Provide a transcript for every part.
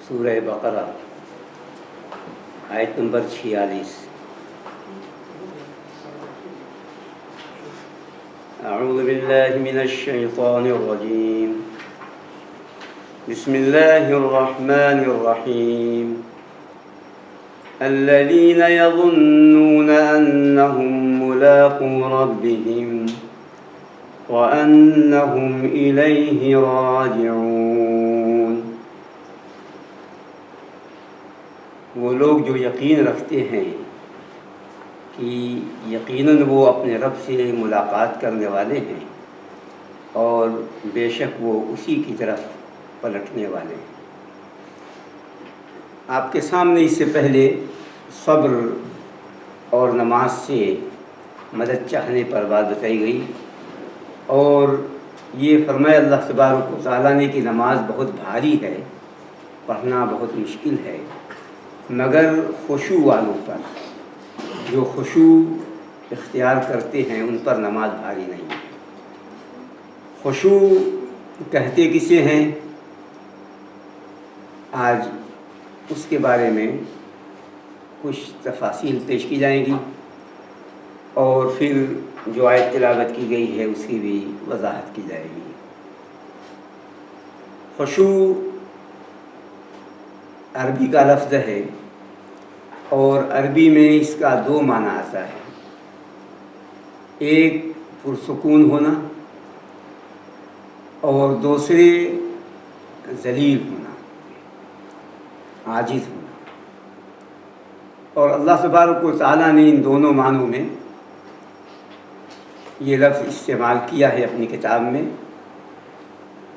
سورہ بقرہ آیت نمبر 46۔ اعوذ باللہ من الشیطان الرجیم، بسم اللہ الرحمن الرحیم۔ الذین یظنون انہم ملاقو ربہم وانہم الیہ راجعون۔ وہ لوگ جو یقین رکھتے ہیں کہ یقیناً وہ اپنے رب سے ملاقات کرنے والے ہیں اور بے شک وہ اسی کی طرف پلٹنے والے ہیں۔ آپ کے سامنے اس سے پہلے صبر اور نماز سے مدد چاہنے پر بات بتائی گئی، اور یہ فرمایا اللہ تبارک و تعالیٰ نے کہ نماز بہت بھاری ہے، پڑھنا بہت مشکل ہے، مگر خشوع والوں پر، جو خشوع اختیار کرتے ہیں ان پر نماز بھاری نہیں ہے۔ خشوع کہتے کسے ہیں؟ آج اس کے بارے میں کچھ تفاصیل پیش کی جائیں گی، اور پھر جو آیت تلاوت کی گئی ہے اس کی بھی وضاحت کی جائے گی۔ خشوع عربی کا لفظ ہے، اور عربی میں اس کا دو معنی آتا ہے، ایک پرسکون ہونا اور دوسرے ذلیل ہونا، عاجز ہونا۔ اور اللہ تبارک و تعالیٰ نے ان دونوں معنوں میں یہ لفظ استعمال کیا ہے اپنی کتاب میں۔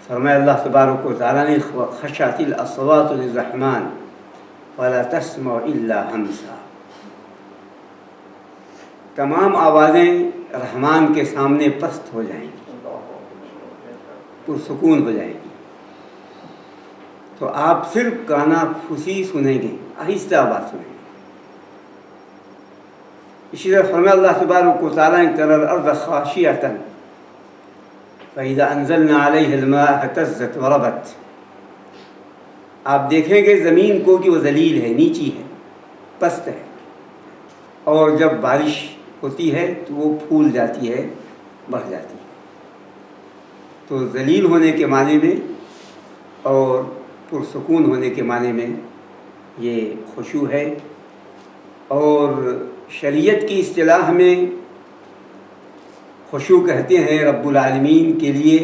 فرمایا اللہ تبارک و تعالیٰ نے خشعت الاصوات للرحمن فلا تسمع الا ہمسا۔ تمام آوازیں رحمان کے سامنے پست ہو جائیں گی، پرسکون ہو جائیں گی، تو آپ صرف کانا پھوسی سنیں گے، آہستہ آواز سنیں گے۔ اسی طرح فرمایا اللہ تبارک و تعالیٰ نے تری الارض خاشعۃ فاذا انزلنا علیہ الماء اہتزت وربت۔ آپ دیکھیں گے زمین کو کہ وہ ذلیل ہے، نیچی ہے، پست ہے، اور جب بارش ہوتی ہے تو وہ پھول جاتی ہے، بڑھ جاتی ہے۔ تو ذلیل ہونے کے معنی میں اور پرسکون ہونے کے معنی میں یہ خشوع ہے۔ اور شریعت کی اصطلاح میں خشوع کہتے ہیں رب العالمین کے لیے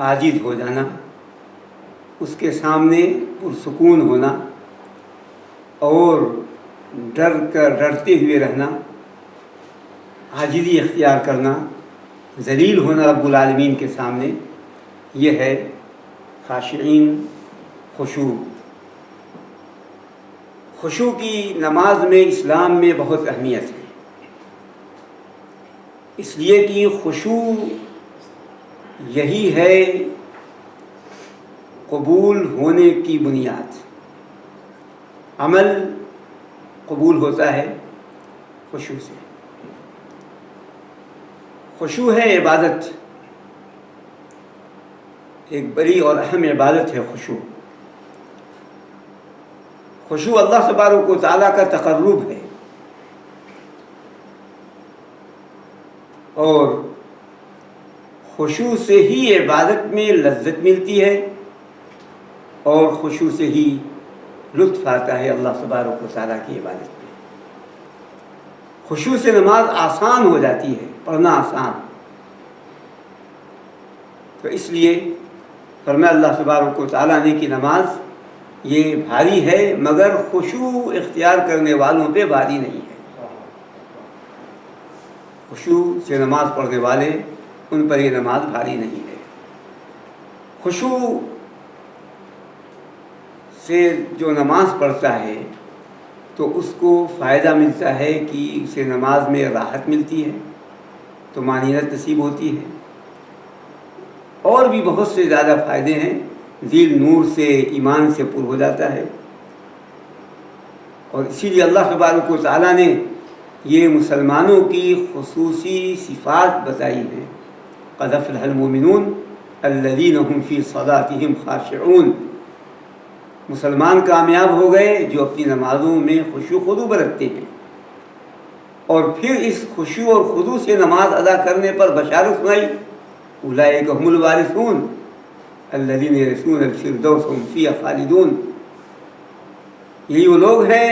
عاجز ہو جانا، اس کے سامنے پرسکون ہونا اور ڈرتے ہوئے رہنا، عاجزی اختیار کرنا، ذلیل ہونا رب العالمین کے سامنے، یہ ہے خاشعین، خشوع۔ خشوع کی نماز میں اسلام میں بہت اہمیت ہے، اس لیے کہ خشوع یہی ہے قبول ہونے کی بنیاد۔ عمل قبول ہوتا ہے خشوع سے۔ خشوع ہے عبادت، ایک بڑی اور اہم عبادت ہے خشوع۔ خشوع اللہ تبارک و تعالیٰ کا تقرب ہے، اور خشوع سے ہی عبادت میں لذت ملتی ہے، اور خشوع سے ہی لطف آتا ہے اللہ تبارک و تعالیٰ کی عبادت میں۔ خشوع سے نماز آسان ہو جاتی ہے، پڑھنا آسان۔ تو اس لیے فرمایا اللہ تبارک و تعالیٰ نے کہ نماز یہ بھاری ہے، مگر خشوع اختیار کرنے والوں پہ بھاری نہیں ہے۔ خشوع سے نماز پڑھنے والے، ان پر یہ نماز بھاری نہیں ہے۔ خشوع سے جو نماز پڑھتا ہے تو اس کو فائدہ ملتا ہے کہ اسے نماز میں راحت ملتی ہے، طمانینت نصیب ہوتی ہے، اور بھی بہت سے زیادہ فائدے ہیں۔ دل نور سے، ایمان سے پر ہو جاتا ہے، اور اسی لیے اللہ تبارک و تعالیٰ نے یہ مسلمانوں کی خصوصی صفات بتائی ہیں۔ قد افلح المؤمنون الذین هم فی صلاتهم خاشعون۔ مسلمان کامیاب ہو گئے جو اپنی نمازوں میں خشوع و خضوع برتتے ہیں، اور پھر اس خشوع اور خضوع سے نماز ادا کرنے پر بشارت سنائی، اولئک هم الوارثون الذین یرثون الفردوس هم فیہا خالدون، یہی وہ لوگ ہیں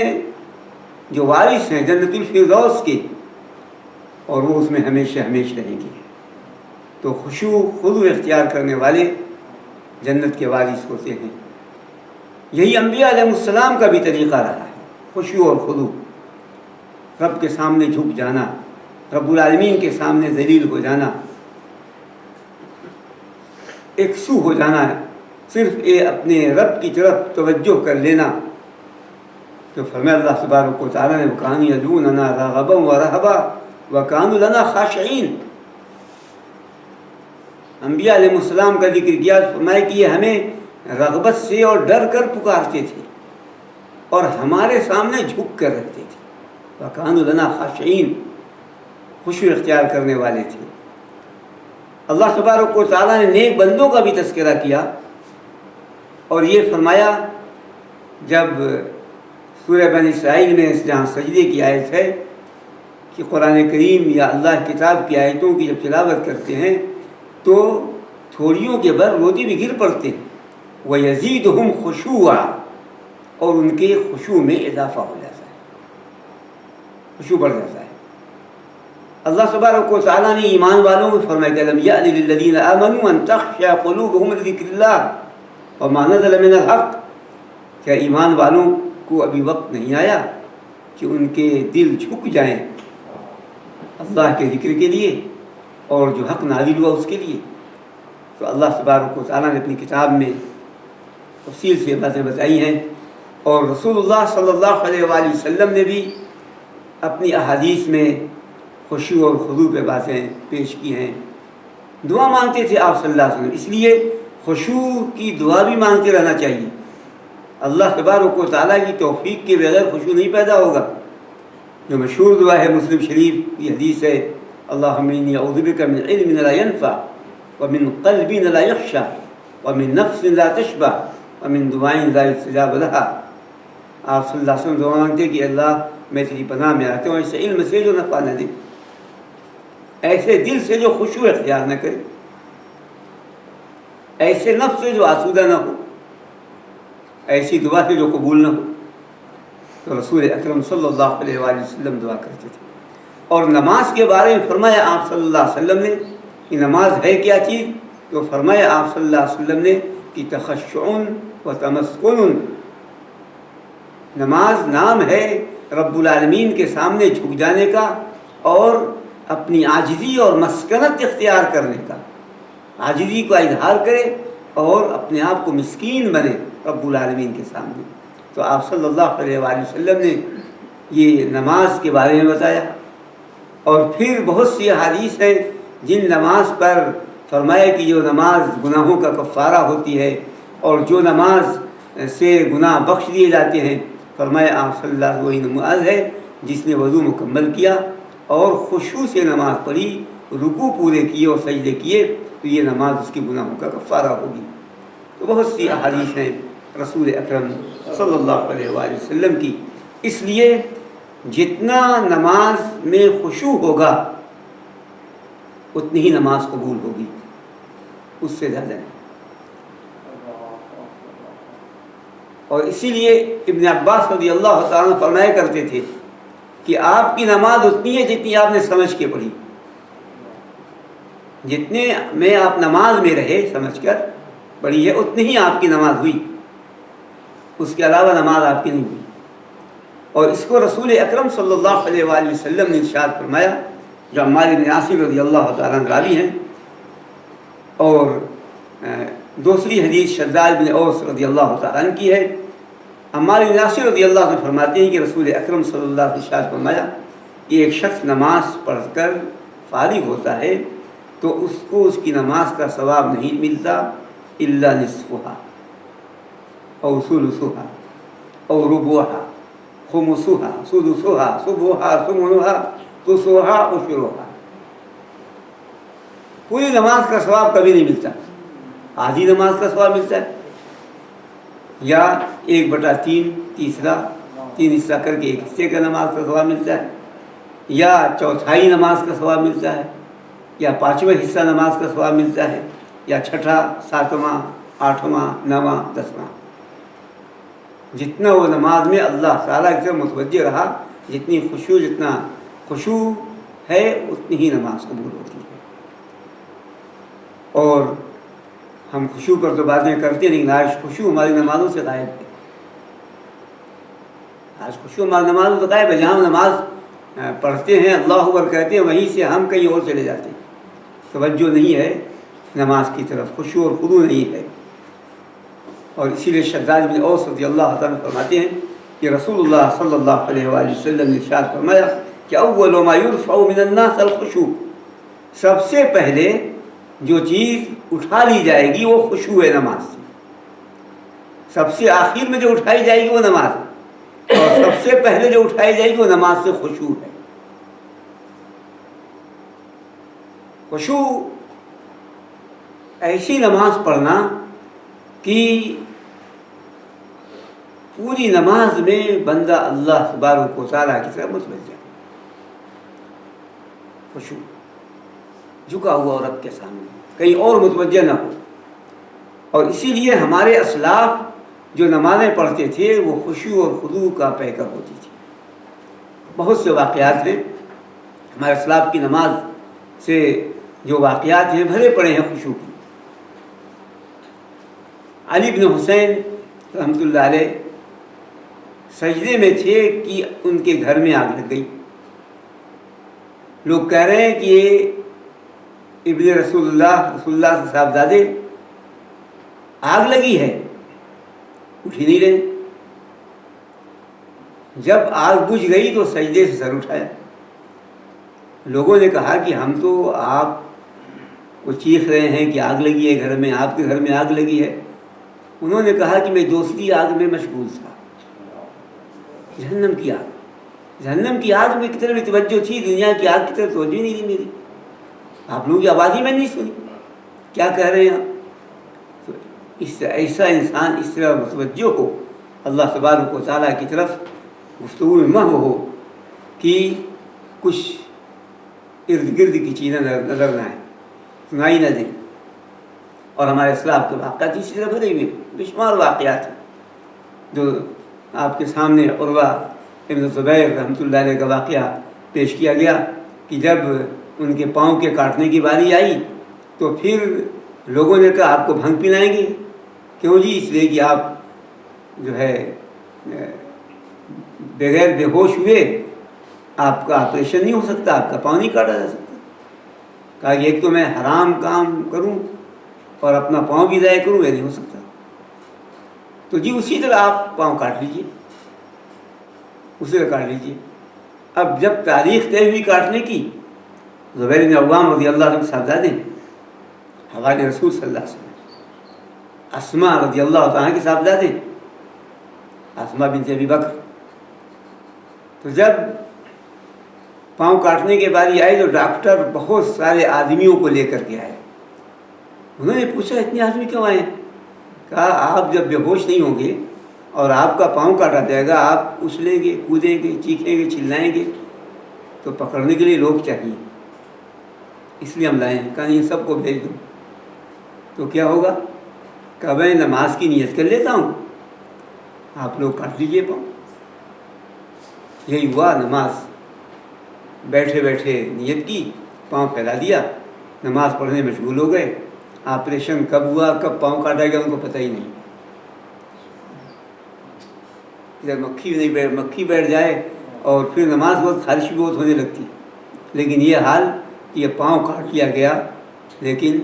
جو وارث ہیں جنت الفردوس کے، اور وہ اس میں ہمیشہ ہمیشہ رہیں گے۔ تو خشوع خضوع اختیار کرنے والے جنت کے وارث ہوتے ہیں۔ یہی انبیاء علیہ السلام کا بھی طریقہ رہا ہے، خشوع اور خضوع، رب کے سامنے جھک جانا، رب العالمین کے سامنے ذلیل ہو جانا، یکسو ہو جانا ہے، صرف اپنے رب کی طرف توجہ کر لینا۔ تو فرمایا اللہ تبارک و تعالیٰ نے وَكَانُوا يَدْعُونَنَا رَغَبًا وَرَهَبًا وَكَانُوا لَنَا خَاشِعِينَ، انبیاء علیہ السلام کا ذکر کیا، فرمایا کہ یہ ہمیں رغبت سے اور ڈر کر پکارتے تھے اور ہمارے سامنے جھک کر رکھتے تھے۔ وَكَانُوا لَنَا خَاشِعِينَ، خشوع اختیار کرنے والے تھے۔ اللہ تبارک و تعالیٰ نے نیک بندوں کا بھی تذکرہ کیا اور یہ فرمایا، جب سورہ بنی اسرائیل میں جہاں سجدے کی آیت ہے کہ قرآن کریم یا اللہ کتاب کی آیتوں کی جب تلاوت کرتے ہیں تو تھوڑیوں کے بر روٹی بھی گر پڑتے ہیں، وَيَزِيدُهُمْ خُشُوعًا، اور ان کے خشوع میں اضافہ ہو جاتا ہے، خشوع بڑھ جاتا ہے۔ اللہ تبارک و تعالیٰ نے ایمان والوں کو فرمایا کہ لَمْ يَأْنِ لِلَّذِينَ آمَنُوا أَن تَخْشَعَ قُلُوبُهُمْ لِذِكْرِ اللَّهِ وَمَا نَزَلَ مِنَ الْحَقِّ، کیا ایمان والوں کو ابھی وقت نہیں آیا کہ ان کے دل جھک جائیں اللہ کے ذکر کے لیے اور جو حق نازل ہوا اس کے لیے؟ تو اللہ تبارک و تعالیٰ نے اپنی کتاب میں تفصیل سے باتیں بتائی ہیں، اور رسول اللہ صلی اللہ علیہ وآلہ وسلم نے بھی اپنی احادیث میں خشوع اور خضوع پہ باتیں پیش کی ہیں۔ دعا مانگتے تھے آپ صلی اللہ علیہ وسلم، اس لیے خشوع کی دعا بھی مانگتے رہنا چاہیے۔ اللہ تبارک و تعالیٰ کی توفیق کے بغیر خشوع نہیں پیدا ہوگا۔ جو مشہور دعا ہے مسلم شریف کی حدیث ہے، اللہم انی اعوذ بک من علم لا ینفع ومن قلب لا یخشع ومن نفس لا تشبع ومن دعاء لا یستجاب لہا۔ آپ صلی اللہ علیہ وسلم دعا مانگتے کہ اللہ میں تیری پناہ میں آتا ہوں ایسے علم سے جو نفع نہ دے، ایسے دل سے جو خشوع اختیار نہ کرے، ایسے نفس سے جو آسودہ نہ ہو، ایسی دعا سے جو قبول نہ ہو۔ تو رسول اکرم صلی اللہ علیہ وآلہ وسلم دعا کرتے تھے۔ اور نماز کے بارے میں فرمایا آپ صلی اللہ علیہ وسلم نے کہ نماز ہے کیا چیز؟ تو فرمایا آپ صلی اللہ علیہ وسلم نے کہ تخشع و تمسکن، نماز نام ہے رب العالمین کے سامنے جھک جانے کا اور اپنی عاجزی اور مسکنت اختیار کرنے کا، عاجزی کا اظہار کرے اور اپنے آپ کو مسکین بنے رب العالمین کے سامنے۔ تو آپ صلی اللہ علیہ وآلہ وسلم نے یہ نماز کے بارے میں بتایا، اور پھر بہت سی احادیث ہیں جن نماز پر فرمایا کہ جو نماز گناہوں کا کفارہ ہوتی ہے اور جو نماز سے گناہ بخش دیے جاتے ہیں، فرمایا آپ صلی اللہ علیہ وسلم وہی نماز ہے جس نے وضو مکمل کیا اور خشوع سے نماز پڑھی، رکوع پورے کیے اور سجدے کیے، تو یہ نماز اس کے گناہوں کا کفارہ ہوگی۔ تو بہت سی احادیث ہیں رسول اکرم صلی اللہ علیہ وآلہ وسلم کی۔ اس لیے جتنا نماز میں خشوع ہوگا اتنی ہی نماز قبول ہوگی، اس سے زیادہ نہیں۔ اور اسی لیے ابن عباس رضی اللہ تعالیٰ عنہ فرمایا کرتے تھے کہ آپ کی نماز اتنی ہے جتنی آپ نے سمجھ کے پڑھی، جتنے میں آپ نماز میں رہے سمجھ کر پڑھی ہے اتنی ہی آپ کی نماز ہوئی، اس کے علاوہ نماز آپ کی نہیں ہوئی۔ اور اس کو رسول اکرم صلی اللہ علیہ وآلہ وسلم نے ارشاد فرمایا، جو عمار بن یاسر رضی اللہ تعالیٰ عنہ راوی ہیں، اور دوسری حدیث شداد بن اوس رضی اللہ تعالیٰ عنہ کی ہے۔ عمار بن یاسر رضی اللہ عنہ فرماتے ہیں کہ رسول اکرم صلی اللہ علیہ وسلم نے فرمایا کہ ایک شخص نماز پڑھ کر فارغ ہوتا ہے تو اس کو اس کی نماز کا ثواب نہیں ملتا الا نصفها او ثلثها او ربعها خمسها سدسها سبعها ثمنها تسعها عشرها۔ پوری نماز کا ثواب کبھی نہیں ملتا، آدھی نماز کا ثواب ملتا ہے، یا 1/3 تیسرا 3 حصہ کر کے 1 حصے کا نماز کا ثواب ملتا ہے، یا چوتھائی نماز کا ثواب ملتا ہے، یا 5واں حصہ نماز کا ثواب ملتا ہے، یا 6واں 7واں 8واں 9واں 10واں، جتنا وہ نماز میں اللہ تعالیٰ کی طرف متوجہ رہا، جتنا خشوع ہے اتنی ہی نماز قبول ہوتی ہے۔ اور ہم خشوع پر تو باتیں کرتے ہیں، لیکن آج خشوع ہماری نمازوں سے غائب ہے۔ آج خشوع ہماری نمازوں سے غائب ہے۔ جہاں ہم نماز پڑھتے ہیں، اللہ اکبر کہتے ہیں، وہیں سے ہم کہیں اور چلے جاتے ہیں، توجہ نہیں ہے نماز کی طرف، خشوع اور خضوع نہیں ہے۔ اور اسی لیے شداد بن اوس رضی اللہ عنہ فرماتے ہیں کہ رسول اللہ صلی اللہ علیہ وآلہ وسلم نے ارشاد فرمایا کہ اول ما یرفع من الناس الخشوع، سب سے پہلے جو چیز اٹھا لی جائے گی وہ خشوع نماز سے، سب سے آخر میں جو اٹھائی جائے گی وہ نماز ہے، اور سب سے پہلے جو اٹھائی جائے گی وہ نماز سے خشوع ہے۔ خشوع ایسی نماز پڑھنا کہ پوری نماز میں بندہ اللہ تبارک و تعالیٰ کی طرف متوجہ ہے، خشوع، جھکا ہوا رب کے سامنے، کہیں اور متوجہ نہ ہو۔ اور اسی لیے ہمارے اسلاف جو نمازیں پڑھتے تھے وہ خشوع اور خضوع کا پیکر ہوتی تھی۔ بہت سے واقعات ہیں ہمارے اسلاف کی نماز سے، جو واقعات ہیں بھرے پڑے ہیں خشوع کی۔ علی بن حسین رحمۃ اللہ علیہ سجدے میں تھے کہ ان کے گھر میں آگ لگ گئی۔ لوگ کہہ رہے ہیں کہ یہ ابن رسول اللہ سے صاحبزادے آگ لگی ہے، اٹھ ہی نہیں رہے۔ جب آگ بجھ گئی تو سجدے سے سر اٹھایا۔ لوگوں نے کہا کہ ہم تو آپ کو چیخ رہے ہیں کہ آگ لگی ہے گھر میں، آپ کے گھر میں آگ لگی ہے۔ انہوں نے کہا کہ میں دوسری آگ میں مشغول تھا، جہنم کی آگ میں کی طرف توجہ تھی، دنیا کی آگ کی طرف توجہ نہیں تھی میری۔ آپ لوگوں کی آواز ہی میں نہیں سنی، کیا کہہ رہے ہیں آپ؟ تو ایسا انسان اس طرح متوجہ ہو اللہ تبارک و تعالیٰ کی طرف، گفتگو میں محو ہو کہ کچھ ارد گرد کی چیزیں نظر نہ آئیں، سنائی نہ دیں۔ اور ہمارے اسلاف کے واقعات اسی طرح بھرے ہوئے بے شمار واقعات ہیں، جو آپ کے سامنے عروہ ابن زبیر رحمۃ اللہ علیہ کا واقعہ پیش کیا گیا کہ جب ان کے پاؤں کے کاٹنے کی باری آئی تو پھر لوگوں نے کہا آپ کو بھنگ پلائیں گے۔ کیوں جی؟ اس لیے کہ آپ جو ہے بغیر بے ہوش ہوئے آپ کا آپریشن نہیں ہو سکتا، آپ کا پاؤں نہیں کاٹا جا سکتا۔ کہا کہ ایک تو میں حرام کام کروں اور اپنا پاؤں بھی ضائع کروں، یہ نہیں ہو سکتا۔ تو جی اسی طرح آپ پاؤں کاٹ لیجئے، اسی طرح کاٹ لیجئے۔ اب جب تاریخ طے ہوئی کاٹنے کی، زبیر بن عوام رضی اللہ عنہ کے صاحبزادے ہیں، حوالے رسول صلی اللہ علیہ وسلم، اسماء رضی اللہ عنہ کے صاحبزادے، اسماء بنت ابی بکر۔ تو جب پاؤں کاٹنے کے باری آئی تو ڈاکٹر بہت سارے آدمیوں کو لے کر کے آئے۔ انہوں نے پوچھا اتنے آدمی کیوں آئے؟ کہا آپ جب بے ہوش نہیں ہوں گے اور آپ کا پاؤں کاٹا جائے گا، آپ اچھلیں گے، کودیں گے، چیخیں گے، چلائیں گے، تو پکڑنے کے لیے لوگ چاہیے، اس لیے ہم لائے ہیں۔ کہا یہ سب کو بھیج دو تو کیا ہوگا؟ کہ میں نماز کی نیت کر لیتا ہوں، آپ لوگ کاٹ لیجیے پاؤں۔ یہی ہوا، نماز بیٹھے بیٹھے نیت کی، پاؤں پھیلا دیا، نماز پڑھنے مشغول ہو گئے۔ آپریشن کب ہوا، کب پاؤں کاٹا گیا ان کو پتہ ہی نہیں۔ ادھر مکھی بیٹھ جائے اور پھر نماز بہت خارش بھی بہت ہونے لگتی، لیکن یہ حال کہ یہ پاؤں کاٹ لیا گیا لیکن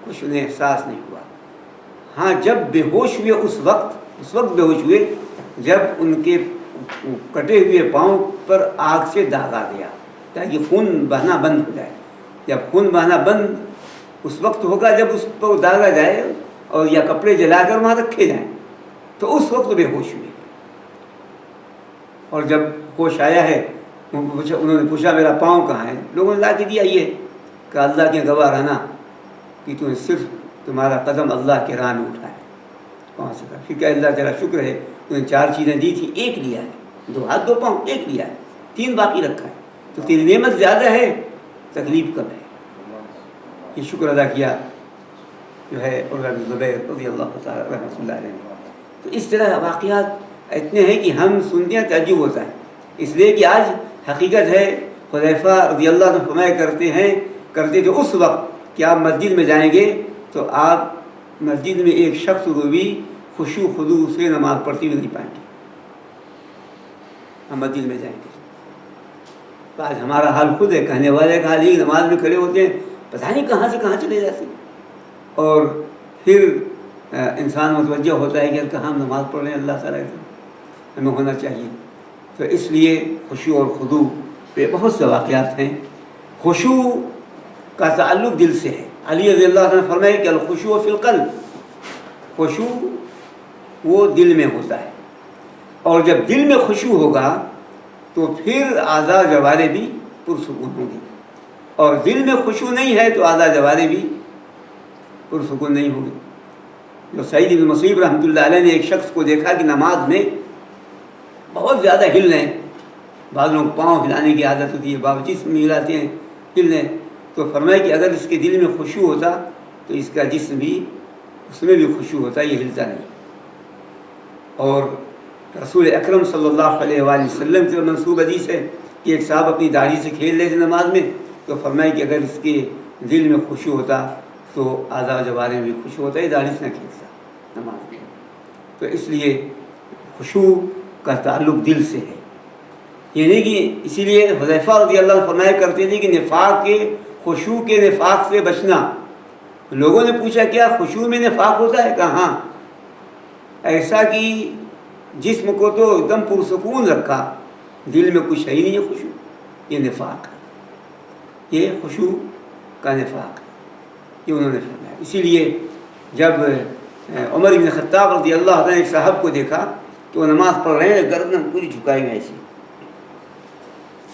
کچھ انہیں احساس نہیں ہوا۔ ہاں جب بے ہوش ہوئے اس وقت بے ہوش ہوئے جب ان کے کٹے ہوئے پاؤں پر آگ سے داغ آ گیا تاکہ خون بہنا بند ہو جائے۔ جب خون بہنا بند اس وقت ہوگا جب اس پر داغا جائے اور یا کپڑے جلا کر وہاں رکھے جائیں، تو اس وقت بے ہوش ہوئے۔ اور جب ہوش آیا ہے انہوں نے پوچھا میرا پاؤں کہاں ہے؟ لوگوں نے لا کے دیا۔ یہ کہ اللہ کے گواہ رہنا کہ تمہیں صرف تمہارا قدم اللہ کے راہ میں اٹھا ہے، پہنچ سکا۔ پھر کہ اللہ تعالیٰ شکر ہے انہوں نے 4 چیزیں دی تھی، ایک لیا ہے، 2 ہاتھ 2 پاؤں ایک لیا ہے، 3 باقی رکھا ہے، تو تیری نعمت زیادہ ہے، تکلیف کم ہے۔ یہ شکر ادا کیا جو ہے عروہ بن زبیر رضی اللہ تعالیٰ رحمۃ اللہ علیہ نے۔ تو اس طرح واقعات اتنے ہیں کہ ہم سنتے ہیں تعجب ہوتا ہے، اس لیے کہ آج حقیقت ہے حذیفہ رضی اللہ عنہ فرمایا کرتے تھے اس وقت کہ آپ مسجد میں جائیں گے تو آپ مسجد میں ایک شخص کو بھی خشوع خضوع سے نماز پڑھتی ہوئی نہیں پائیں گے۔ ہم مسجد میں جائیں گے تو آج ہمارا حال خود ہے، کہنے والے کا حال ہی، نماز میں کھڑے ہوتے ہیں پتہ نہیں کہاں سے کہاں چلے جاتے ہیں، اور پھر انسان متوجہ ہوتا ہے کہ کہاں ہم نماز پڑھ رہے ہیں، اللہ تعالیٰ سے ہمیں ہونا چاہیے۔ تو اس لیے خشوع اور خضوع پہ بہت سے واقعات ہیں۔ خشوع کا تعلق دل سے ہے۔ علی رضی اللہ عنہ نے فرمایا کہ الخشوع فی القلب، خشوع وہ دل میں ہوتا ہے، اور جب دل میں خشوع ہوگا تو پھر اعضاء جوارح بھی پرسکون ہوں گی، اور دل میں خشوع نہیں ہے تو اعضاء جوارح بھی پرسکون نہیں ہوگی۔ جو سعید بن مسیب رحمۃ اللہ علیہ نے ایک شخص کو دیکھا کہ نماز میں بہت زیادہ ہل رہے ہیں، بعض لوگ پاؤں ہلانے کی عادت ہوتی ہے، بعض جسم میں ہلاتے ہیں، ہل رہے ہیں، تو فرمایا کہ اگر اس کے دل میں خشوع ہوتا تو اس کا جسم بھی اس میں بھی خشوع ہوتا، یہ ہلتا نہیں۔ اور رسول اکرم صلی اللہ علیہ وآلہ وسلم کی منسوب حدیث ہے کہ ایک صاحب اپنی داڑھی سے کھیل رہے تھے نماز میں، تو فرمایا کہ اگر اس کے دل میں خشوع ہوتا تو اعضاء جوارح میں بھی خشوع ہوتا ہے، داڑھی سے نہ کھیلتا نماز میں۔ تو اس لیے خشوع کا تعلق دل سے ہے، یعنی کہ اسی لیے حذیفہ رضی اللہ عنہ فرمایا کرتے تھے کہ نفاق کے خشوع کے نفاق سے بچنا۔ لوگوں نے پوچھا کیا خشوع میں نفاق ہوتا ہے؟ کہا ہاں، ایسا کہ جسم کو تو ایک دم پرسکون رکھا، دل میں کچھ ہے ہی نہیں ہے خشوع، یہ نفاق ہے، یہ خشوع کا نفاق ہے، یہ انہوں نے فرمایا۔ اسی لیے جب عمر بن خطاب رضی اللہ عنہ نے ایک صاحب کو دیکھا کہ وہ نماز پڑھ رہے ہیں، گردن پوری جھکائی ہوئی ایسی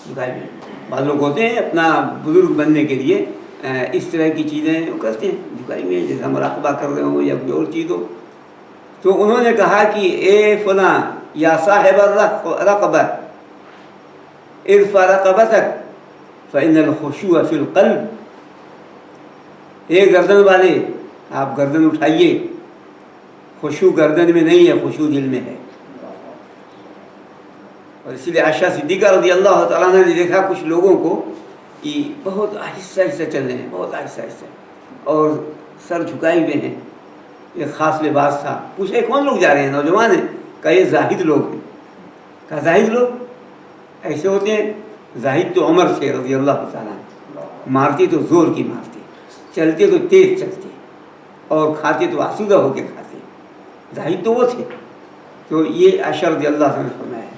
جھکائی ہوئی۔ بعض لوگ ہوتے ہیں اپنا بزرگ بننے کے لیے اس طرح کی چیزیں وہ کرتے ہیں، جھکائی ہوئی ہیں، جیسے مراقبہ کر رہے ہوں یا کوئی اور چیز ہو۔ تو انہوں نے کہا کہ اے فلاں یا صاحب الرقبہ ارفع رقبتک فإن الخشوع فی القلب، اے گردن والے آپ گردن اٹھائیے، خشوع گردن میں نہیں ہے، خشوع دل میں ہے۔ اور اسی لیے عائشہ صدیقہ رضی اللہ تعالیٰ عنہ نے دیکھا کچھ لوگوں کو کہ بہت آہستہ آہستہ چل رہے ہیں، بہت آہستہ آہستہ، اور سر جھکائے ہوئے ہیں۔ ایک خاص لباس تھا، پوچھے کون لوگ جا رہے ہیں؟ نوجوان ہیں۔ کہا یہ زاہد لوگ ہیں۔ کہا زاہد لوگ ایسے ہوتے ہیں؟ زاہد تو عمر سے رضی اللہ تعالیٰ عنہ، مارتے تو زور کی مارتے، چلتے تو تیز چلتے، اور کھاتے تو آسودہ ہو کے کھاتے، زاہد تو وہ تھے۔ تو یہ عائشہ رضی اللہ عنہ نے فرمایا ہے۔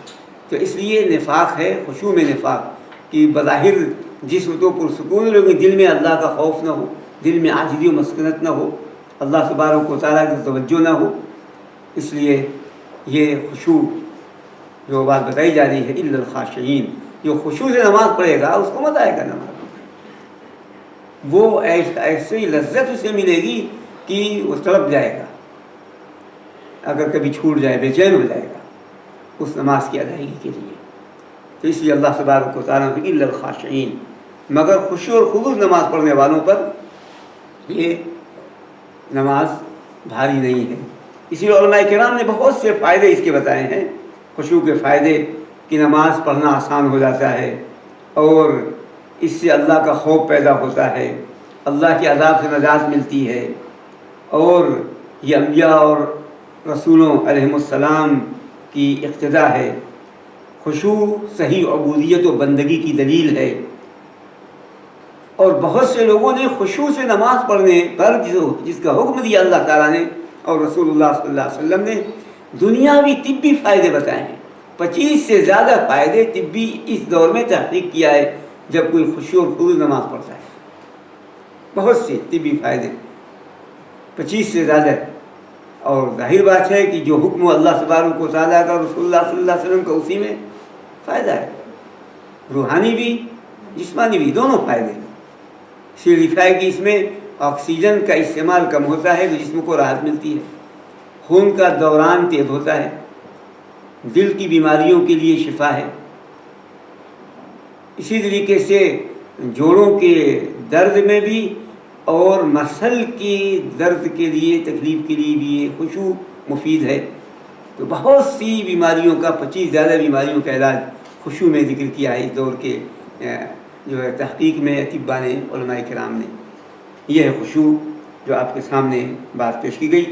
تو اس لیے نفاق ہے، خشوع میں نفاق، کہ بظاہر جسم تو پرسکون، لیکن دل میں اللہ کا خوف نہ ہو، دل میں عاجزی و مسکنت نہ ہو، اللہ تبارک و تعالیٰ کی توجہ نہ ہو۔ اس لیے یہ خشوع جو بات بتائی جا رہی ہے، الا الخاشعین، جو خشوع سے نماز پڑھے گا اس کو مزہ آئے گا نماز، وہ ایسی لذت اسے ملے گی کہ وہ تڑپ جائے گا، اگر کبھی چھوٹ جائے بے چین ہو جائے گا اس نماز کی ادائیگی کے لیے۔ تو اس لیے اللہ تبارک و تعالیٰ نے الا الخاشعین، مگر خشوع اور خضوع نماز پڑھنے والوں پر یہ نماز بھاری نہیں ہے۔ اسی لیے علماء کرام نے بہت سے فائدے اس کے بتائے ہیں، خشوع کے فائدے، کہ نماز پڑھنا آسان ہو جاتا ہے، اور اس سے اللہ کا خوف پیدا ہوتا ہے، اللہ کے عذاب سے نجات ملتی ہے، اور یہ انبیاء اور رسولوں علیہم السلام کی اقتداء ہے۔ خشوع صحیح عبودیت و بندگی کی دلیل ہے، اور بہت سے لوگوں نے خشوع سے نماز پڑھنے پر جس کا حکم دیا اللہ تعالیٰ نے اور رسول اللہ صلی اللہ علیہ وسلم نے، دنیاوی طبی فائدے بتائے ہیں۔ 25 سے زیادہ فائدے طبی اس دور میں تحقیق کیا ہے جب کوئی خشوع اور خضوع نماز پڑھتا ہے، بہت سے طبی فائدے 25 سے زیادہ۔ اور ظاہر بات ہے کہ جو حکم اللہ تبارک و تعالیٰ کا، رسول اللہ صلی اللہ علیہ وسلم کا، اسی میں فائدہ ہے، روحانی بھی جسمانی بھی، دونوں فائدے ہیں۔ اس لیے لکھا ہے کہ اس میں آکسیجن کا استعمال کم ہوتا ہے تو جسم کو راحت ملتی ہے، خون کا دوران تیز ہوتا ہے، دل کی بیماریوں کے لیے شفا ہے۔ اسی طریقے سے جوڑوں کے درد میں بھی اور مفصل کی درد کے لیے، تکلیف کے لیے بھی یہ خشوع مفید ہے۔ تو بہت سی بیماریوں کا 25 زیادہ بیماریوں کا علاج خشوع میں ذکر کیا ہے اس دور کے جو ہے تحقیق میں اطباء نے، علماء کرام نے۔ یہ ہے خشوع جو آپ کے سامنے بات پیش کی گئی۔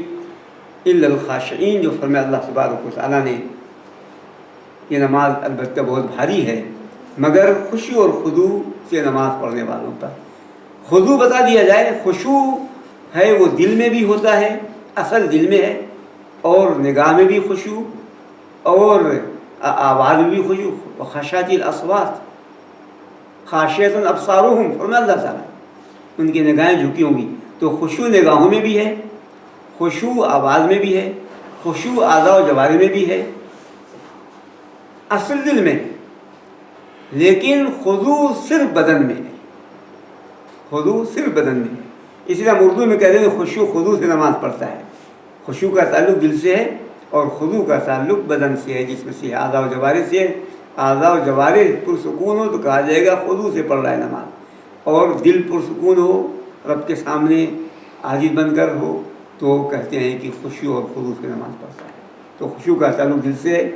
الا الخاشعین، جو فرمایا اللہ تبارک و تعالیٰ نے، یہ نماز البتہ بہت بھاری ہے مگر خشوع اور خضوع سے نماز پڑھنے والوں پر۔ خضوع بتا دیا جائے، خشوع ہے وہ دل میں بھی ہوتا ہے، اصل دل میں ہے، اور نگاہ میں بھی خشوع، اور آواز میں بھی خشوع۔ وخشعت الاصوات خاشعۃ ابصارہم، فرمایا اللہ تعالیٰ، ان کی نگاہیں جھکی ہوں گی۔ تو خشوع نگاہوں میں بھی ہے، خشوع آواز میں بھی ہے، خشوع اعضاء و جوارح میں بھی ہے، اصل دل میں ہے، لیکن خضوع صرف بدن میں ہے، خضوع صرف بدن میں ہے۔ اسی طرح ہم اردو میں کہتے ہیں خشوع خضوع سے نماز پڑھتا ہے۔ خشوع کا تعلق دل سے ہے اور خضوع کا تعلق بدن سے ہے، جسم سے ہے، اعضاء و جوارح سے ہے۔ اعضاء و جوارح پرسکون ہو تو کہا جائے گا خضوع سے پڑھ رہا ہے نماز، اور دل پرسکون ہو، رب کے سامنے عاجز بن کر ہو، تو کہتے ہیں کہ خشوع اور خضوع سے نماز پڑھتا ہے۔ تو خشوع کا تعلق دل سے ہے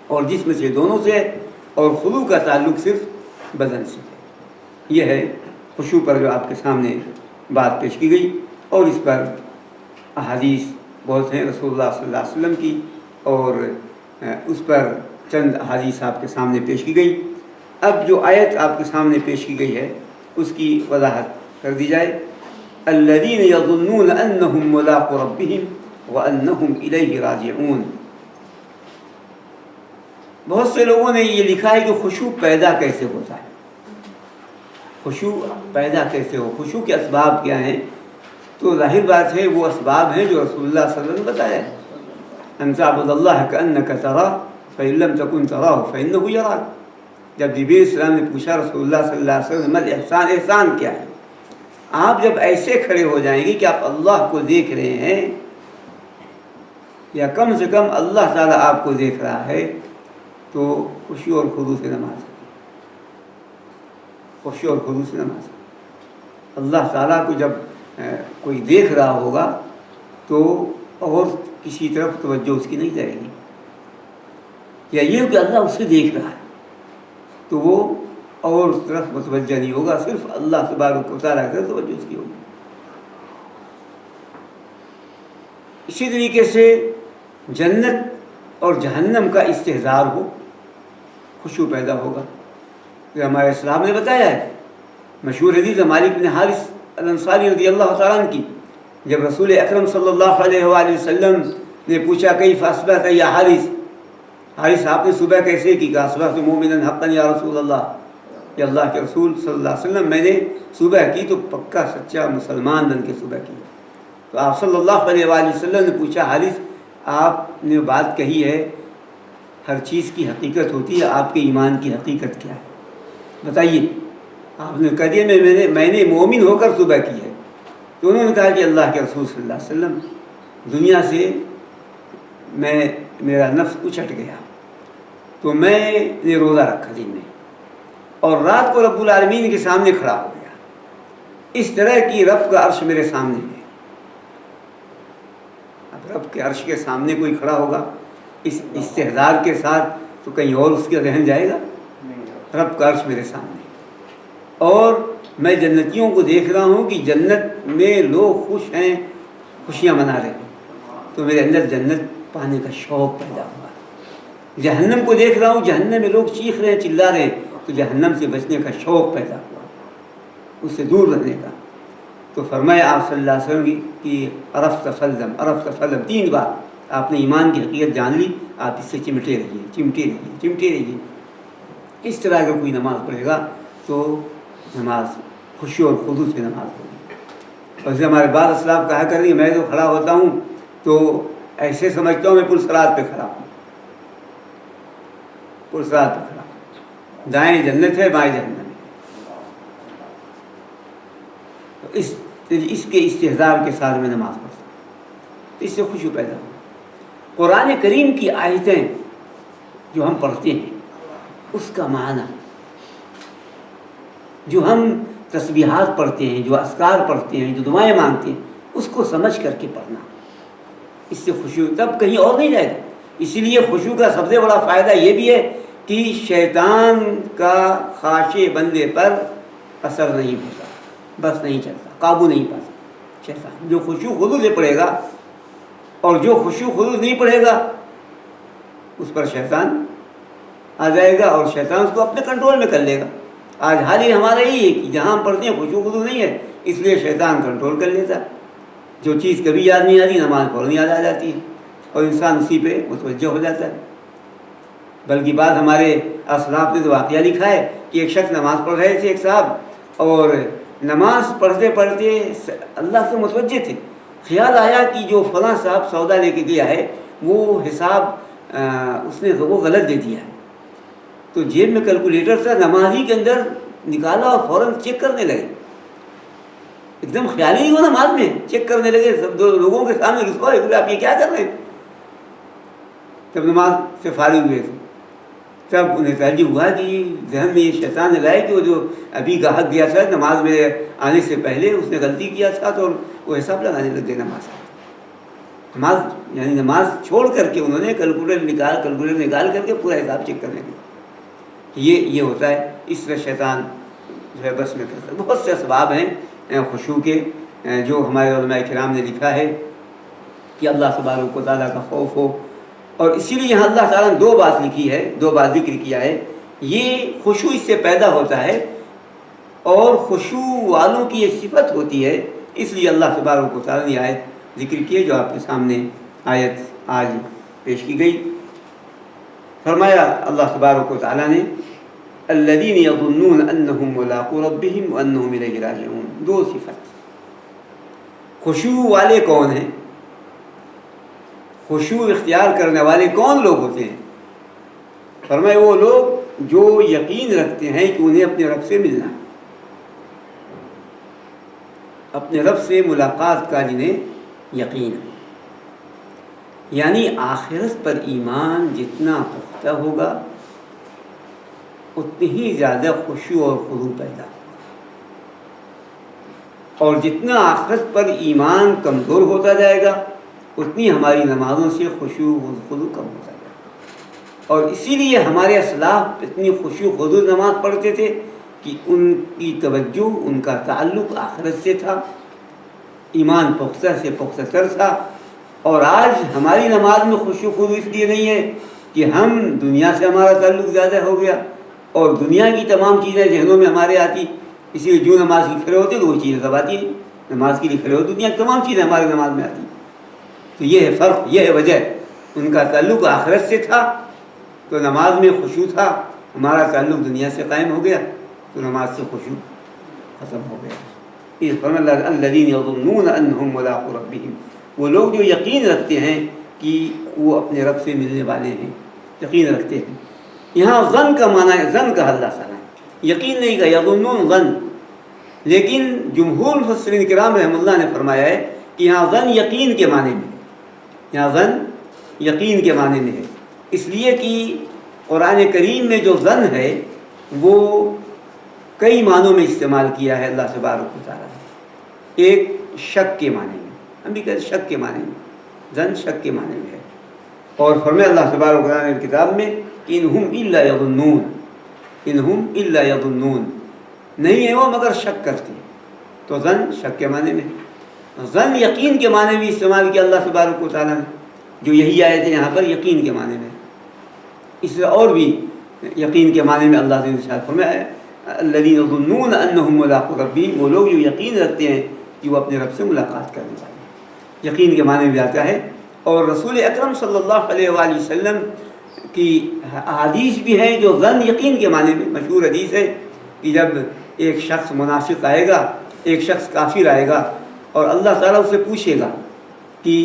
اور جسم سے، دونوں سے ہے، اور خضوع کا تعلق صرف بدن سے ہے۔ یہ ہے خشوع پر جو آپ کے سامنے بات پیش کی گئی، اور اس پر احادیث بہت ہیں رسول اللہ صلی اللہ علیہ وسلم کی، اور اس پر چند احادیث آپ کے سامنے پیش کی گئی۔ اب جو آیت آپ کے سامنے پیش کی گئی ہے اس کی وضاحت کر دی جائے۔ الذین یظنون انہم ملاقو ربہم وانہم الیہ راجعون۔ بہت سے لوگوں نے یہ لکھا ہے کہ خشوع پیدا کیسے ہوتا ہے، خشوع پیدا کیسے ہو، خشوع کے اسباب کیا ہیں؟ تو ظاہر بات ہے وہ اسباب ہیں جو رسول اللہ صلی اللہ علیہ وسلم نے بتایا ہے۔ ان تعبد اللہ کأنک تراہ فإن لم تکن تراہ فإنہ یراک۔ جب جبریل علیہ السلام نے پوچھا رسول اللہ صلی اللہ علیہ وسلم احسان، احسان کیا ہے؟ آپ جب ایسے کھڑے ہو جائیں گے کہ آپ اللہ کو دیکھ رہے ہیں، یا کم سے کم اللہ تعالیٰ آپ کو دیکھ رہا ہے، تو خشوع اور خضوع سے نماز ہے، خشوع اور خضوع سے نماز ہے۔ اللہ تعالیٰ کو جب کوئی دیکھ رہا ہوگا تو اور کسی طرف توجہ اس کی نہیں جائے گی، یا یہ کہ اللہ اسے دیکھ رہا ہے تو وہ اور اس طرف متوجہ نہیں ہوگا، صرف اللہ تبارک و تعالیٰ کی طرف توجہ اس کی ہوگی۔ اسی طریقے سے جنت اور جہنم کا استحضار ہو، خشوع پیدا ہوگا۔ یہ ہمارے اسلام نے بتایا ہے، مشہور حدیث مالک بن حارث الانصاری رضی اللہ تعالیٰ عنہ کی، جب رسول اکرم صلی اللہ علیہ وآلہ وسلم نے پوچھا کیف اصبحت یا حارث، حارث آپ نے صبح کیسے کی؟ کہا اصبحت مومنا حقا یا رسول اللہ، یا اللہ کے رسول صلی اللہ علیہ وسلم میں نے صبح کی تو پکا سچا مسلمان بن کے صبح کی۔ تو آپ صلی اللہ علیہ وآلہ وسلم نے پوچھا حارث آپ نے بات کہی ہے ہر چیز کی حقیقت ہوتی ہے، آپ کے ایمان کی حقیقت کیا ہے بتائیے؟ آپ نے کہا دیا میں نے مومن ہو کر صبح کی ہے۔ تو انہوں نے کہا کہ اللہ کے رسول صلی اللہ علیہ وسلم دنیا سے میرا نفس اچٹ گیا تو میں نے روزہ رکھا دن میں، اور رات کو رب العالمین کے سامنے کھڑا ہو گیا، اس طرح کی رب کا عرش میرے سامنے ہے۔ اب رب کے عرش کے سامنے کوئی کھڑا ہوگا اس استحضار کے ساتھ تو کہیں اور اس کا ذہن جائے گا؟ رب کا عرش میرے سامنے، اور میں جنتیوں کو دیکھ رہا ہوں کہ جنت میں لوگ خوش ہیں، خوشیاں منا رہے ہیں، تو میرے اندر جنت پانے کا شوق پیدا ہوا۔ جہنم کو دیکھ رہا ہوں، جہنم میں لوگ چیخ رہے ہیں، چلا رہے ہیں، تو جہنم سے بچنے کا شوق پیدا ہوا، اس سے دور رہنے کا۔ تو فرمایا آپ صلی اللہ علیہ وسلم کی عرفت فلزم، عرفت فلزم، 3 بار آپ نے ایمان کی حقیقت جان لی، آپ اس سے چمٹے رہیے، چمٹے رہیے، چمٹے رہیے۔ اس طرح اگر کوئی نماز پڑھے گا تو نماز خشوع اور خضوع سے نماز ہوگی۔ اور جیسے ہمارے بعض اسلاف کہا کریں گے میں تو کھڑا ہوتا ہوں تو ایسے سمجھتا ہوں میں پرصراط پہ کھڑا ہوں، پرصراط پہ کھڑا ہوں، دائیں جنت ہے بائیں جہنم ہے۔ تو اس اس کے استحضار کے ساتھ میں نماز پڑھتا ہوں، تو اس سے خشوع پیدا ہو۔ قرآن کریم کی آیتیں جو ہم پڑھتے ہیں اس کا معنی، جو ہم تسبیحات پڑھتے ہیں، جو اذکار پڑھتے ہیں، جو دعائیں مانگتے ہیں، اس کو سمجھ کر کے پڑھنا، اس سے خشوع تب کہیں اور نہیں جائے گا۔ اسی لیے خشوع کا سب سے بڑا فائدہ یہ بھی ہے کہ شیطان کا خاشع بندے پر اثر نہیں ہوتا، بس نہیں چلتا، قابو نہیں پاتا شیطان۔ جو خشوع خضوع سے پڑھے گا اور جو خشوع خضوع نہیں پڑھے گا اس پر شیطان آ جائے گا اور شیطان اس کو اپنے کنٹرول میں کر لے گا۔ آج حال ہی ہمارا یہی ہے کہ جہاں ہم پڑھتے ہیں خشوع خضوع نہیں ہے، اس لیے شیطان کنٹرول کر لیتا ہے۔ جو چیز کبھی یاد نہیں آتی، نماز فوراً یاد آ جاتی ہے اور انسان اسی پہ متوجہ ہو جاتا ہے۔ بلکہ بعض ہمارے اسلاف نے تو واقعہ لکھا ہے کہ ایک شخص نماز پڑھ رہے تھے، ایک صاحب، اور نماز پڑھتے پڑھتے اللہ سے متوجہ تھے، خیال آیا کہ جو فلاں صاحب سودا لے کے گیا ہے وہ حساب اس نے وہ غلط دے دیا ہے۔ تو جیب میں کیلکولیٹر تھا، نمازی کے اندر نکالا اور فوراً چیک کرنے لگے، ایک دم خیال ہی ہو نماز میں چیک کرنے لگے، سب دو لوگوں کے سامنے رسوا ہے، آپ یہ کیا کر رہے ہیں؟ جب نماز سے فارغ ہوئے تھے تب انہیں تعجب ہوا کہ ذہن میں یہ شیطان نے لائے کہ وہ جو ابھی گاہک گیا تھا نماز میں آنے سے پہلے اس نے غلطی کیا تھا، تو وہ حساب لگانے لگ گئے نماز یعنی نماز چھوڑ کر کے انہوں نے کیلکولیٹر نکال کر کے پورا حساب چیک کرنے لگے۔ یہ ہوتا ہے، اس طرح شیطان جو ہے بس میں کرتا ہے۔ بہت سے اسباب ہیں خشوع کے جو ہمارے علماء کرام نے لکھا ہے کہ اللہ تبارک و تعالیٰ کا خوف ہو، اور اسی لیے یہاں اللہ تعالیٰ نے دو بات لکھی ہے، دو بات ذکر کیا ہے۔ یہ خشوع اس سے پیدا ہوتا ہے اور خشوع والوں کی یہ صفت ہوتی ہے، اس لیے اللہ تبارک و تعالیٰ نے آیت ذکر کی ہے جو آپ کے سامنے آیت آج پیش کی گئی۔ فرمایا اللہ تبارک و تعالیٰ نے الذین یظنون انہم ملاقو ربہم وانہم الیہ راجعون، دو صفت۔ خشوع والے کون ہیں؟ خشوع اختیار کرنے والے کون لوگ ہوتے ہیں؟ فرمایا وہ لوگ جو یقین رکھتے ہیں کہ انہیں اپنے رب سے ملنا، اپنے رب سے ملاقات کا جنہیں یقین ہے، یعنی آخرت پر ایمان جتنا پختہ ہوگا اتنی ہی زیادہ خشوع اور خضوع پیدا ہوگا، اور جتنا آخرت پر ایمان کمزور ہوتا جائے گا اتنی ہماری نمازوں سے خشوع و خضوع کم ہوتا جائے گا۔ اور اسی لیے ہمارے اسلاف اتنی خشوع خضوع نماز پڑھتے تھے کہ ان کی توجہ، ان کا تعلق آخرت سے تھا، ایمان پختہ سے پختہ تر تھا۔ اور آج ہماری نماز میں خشوع خضوع اس لیے نہیں ہے کہ ہم دنیا سے ہمارا تعلق زیادہ ہو گیا اور دنیا کی تمام چیزیں ذہنوں میں ہمارے آتی، اسی لیے جو نماز کے کھڑے ہوتے تو وہ چیزیں سب آتی ہیں، نماز کے لیے کھڑے ہوتے دنیا کی تمام چیزیں ہماری نماز میں آتی۔ تو یہ ہے فرق، یہ ہے وجہ، ان کا تعلق آخرت سے تھا تو نماز میں خشوع تھا، ہمارا تعلق دنیا سے قائم ہو گیا تو نماز سے خشوع ختم ہو گیا۔ یہ فرمایا الذین یظنون انہم ملاقو ربہم، وہ لوگ جو یقین رکھتے ہیں کہ وہ اپنے رب سے ملنے والے ہیں، یقین رکھتے ہیں۔ یہاں ظن کا معنی ہے، ظن کا اللہ تعالیٰ یقین نہیں کہا، یظنون ظن، لیکن جمہور مفسرین کرام رحمہ اللہ نے فرمایا ہے کہ یہاں ظن یقین کے معنی میں، یہاں ظن یقین کے معنی میں ہے، اس لیے کہ قرآن کریم میں جو ظن ہے وہ کئی معنوں میں استعمال کیا ہے اللہ تبارک و تعالیٰ نے۔ ایک شک کے معنی میں، ہم بھی کہتے شک کے معنی میں، ظن شک کے معنی میں ہے، اور فرمایا اللہ تبارک و تعالیٰ نے کتاب میں کہ انہم الا یظنون، انہم الا یظنون، نہیں ہے وہ مگر شک کرتے ہیں، تو ظن شک کے معنی میں۔ ظن یقین کے معنی بھی استعمال کیا اللہ تبارک و تعالیٰ نے، جو یہی آیت ہے یہاں پر یقین کے معنی میں، اس سے اور بھی یقین کے معنی میں اللہ نے ارشاد فرمایا الذین یظنون انہم ملاقو ربہم، وہ لوگ جو یقین رکھتے ہیں کہ وہ اپنے رب سے ملاقات کرنے والے ہیں، یقین کے معنی میں آتا ہے۔ اور رسول اکرم صلی اللہ علیہ وآلہ وسلم کی احادیث بھی ہیں جو ظن یقین کے معنی میں، مشہور حدیث ہے کہ جب ایک شخص منافق آئے گا، ایک شخص کافر آئے گا اور اللہ تعالیٰ اسے پوچھے گا کہ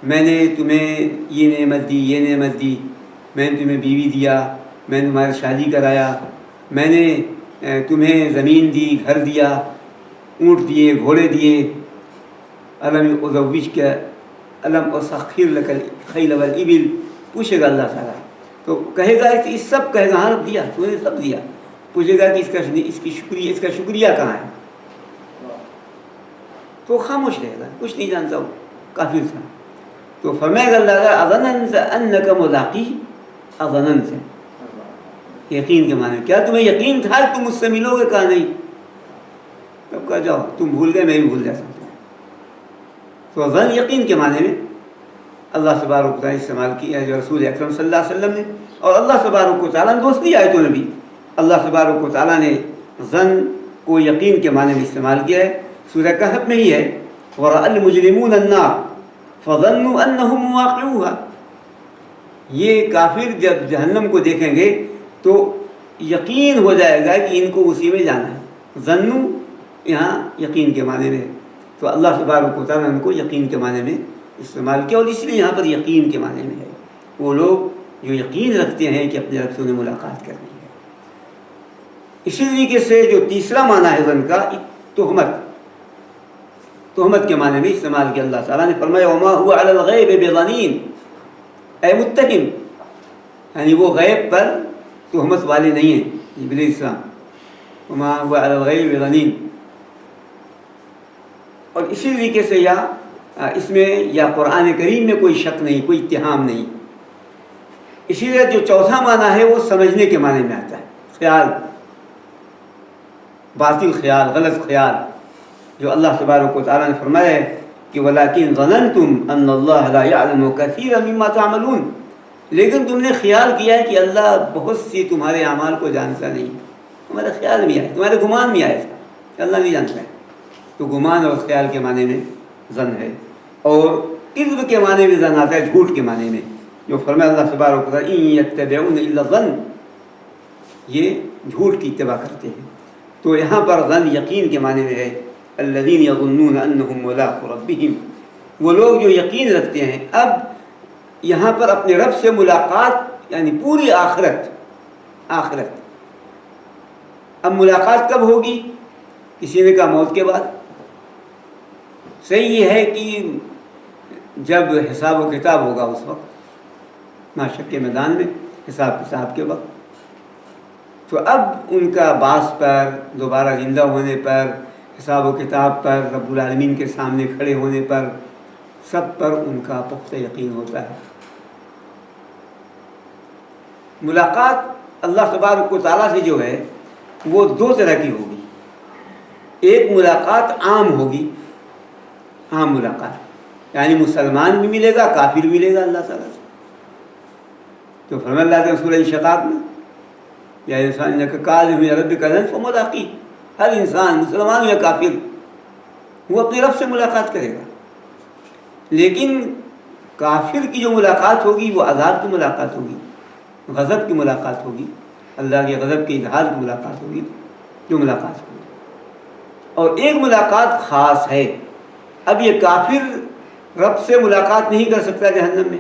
میں نے تمہیں یہ نعمت دی، یہ نعمت دی، میں نے تمہیں بیوی دیا، میں نے تمہاری شادی کرایا، میں نے تمہیں زمین دی، گھر دیا، اونٹ دیے، گھوڑے دیے، علم ازوج کا علم اسخر لک الخیل والابل، پوچھے گا اللہ تعالیٰ تو کہے گا کہ اس سب کہے گا ہاں رب دیا، تو نے سب دیا. پوچھے گا کہ اس کا شکریہ کہاں ہے؟ تو خاموش رہے گا، کچھ نہیں جانتا، وہ کافر تھا. تو فرمائے گا اللہ تعالیٰ اظننت انک ملاقی، اظننت یقین کے معنی، کیا تمہیں یقین تھا کہ تم مجھ سے ملو گے؟ کہا نہیں. تب کہا جاؤ، تم بھول گئے، میں بھی بھول جاتا ہوں. تو ظن یقین کے معنی میں اللہ تبارک و تعالیٰ استعمال کیا ہے جو رسول اکرم صلی اللہ علیہ وسلم نے، اور اللہ تبارک و تعالیٰ نے دوسری آیتوں میں بھی اللہ تبارک و تعالیٰ نے ظن کو یقین کے معنی میں استعمال کیا ہے. سورہ کہف میں ہی ہے وَرَأَى الْمُجْرِمُونَ النَّارَ فَظَنُّوا أَنَّهُمْ مُوَاقِعُوهَا. یہ کافر جب جہنم کو دیکھیں گے تو یقین ہو جائے گا کہ ان کو اسی میں جانا ہے. ظنّو یہاں یقین کے معنی میں ہے، تو اللہ تبارک و تعالیٰ نے ان کو یقین کے معنی میں استعمال کیا، اور اس لیے یہاں پر یقین کے معنی میں ہے وہ لوگ جو یقین رکھتے ہیں کہ اپنے رب سے انہیں ملاقات کرنی ہے. اسی طریقے سے جو تیسرا معنی ہے ظن کا، تہمت کے معنی میں استعمال کیا. اللہ تعالیٰ نے فرمایا وما هو علی الغیب بضنین، اے متہم، یعنی وہ غیب پر تہمت والے نہیں ہیں. جبریل السلام وما هو علی الغیب بضنین. اور اسی طریقے سے اس میں یا قرآن کریم میں کوئی شک نہیں، کوئی اتہام نہیں. اسی طرح جو چوتھا معنی ہے وہ سمجھنے کے معنی میں آتا ہے، خیال، باطل خیال، غلط خیال. جو اللہ تبارک و تعالیٰ نے فرمایا ہے کہ وَلَٰكِن ظَنَنْتُمْ أَنَّ اللَّهَ لَا يَعْلَمُ كَثِيرًا مِمَّا تَعْمَلُونَ. لیکن تم نے خیال کیا ہے کہ اللہ بہت سی تمہارے اعمال کو جانتا نہیں. تمہارے خیال میں آئے، تمہارے گمان میں آئے تھا، اللہ نہیں جانتا ہے. تو گمان اور خیال کے معنی میں ظن ہے. اور کذب کے معنی میں ظن آتا ہے، جھوٹ کے معنی میں. جو فرمایا اللہ تبارک و تعالیٰ إِن يَتَّبِعُونَ إِلَّا الظَّنَّ، یہ جھوٹ کی اتباع کرتے ہیں. تو یہاں پر ظن یقین کے معنی میں ہے الذین یظنون انہم ملاقو ربہم، وہ لوگ جو یقین رکھتے ہیں. اب یہاں پر اپنے رب سے ملاقات یعنی پوری آخرت. اب ملاقات کب ہوگی؟ کسی نے کہا موت کے بعد. صحیح یہ ہے کہ جب حساب و کتاب ہوگا اس وقت، محشر کے میدان میں حساب کتاب کے وقت. تو اب ان کا بعث پر، دوبارہ زندہ ہونے پر، حساب و کتاب پر، رب العالمین کے سامنے کھڑے ہونے پر، سب پر ان کا پختہ یقین ہوتا ہے. ملاقات اللہ تبارک و تعالیٰ سے جو ہے وہ دو طرح کی ہوگی. ایک ملاقات عام ہوگی، عام ملاقات، یعنی مسلمان بھی ملے گا، کافر بھی ملے گا اللہ تعالیٰ سے. تو فرمایا اللہ تعالیٰ سورہ انشقاق میں یا انسان انک کاذب ربک ظن فملاقی، ہر انسان مسلمان یا کافر وہ اپنے رب سے ملاقات کرے گا. لیکن کافر کی جو ملاقات ہوگی وہ عذاب کی ملاقات ہوگی، غضب کی ملاقات ہوگی، اللہ کے غضب کے اظہار کی ملاقات ہوگی، جو ملاقات ہوگی. اور ایک ملاقات خاص ہے. اب یہ کافر رب سے ملاقات نہیں کر سکتا جہنم میں،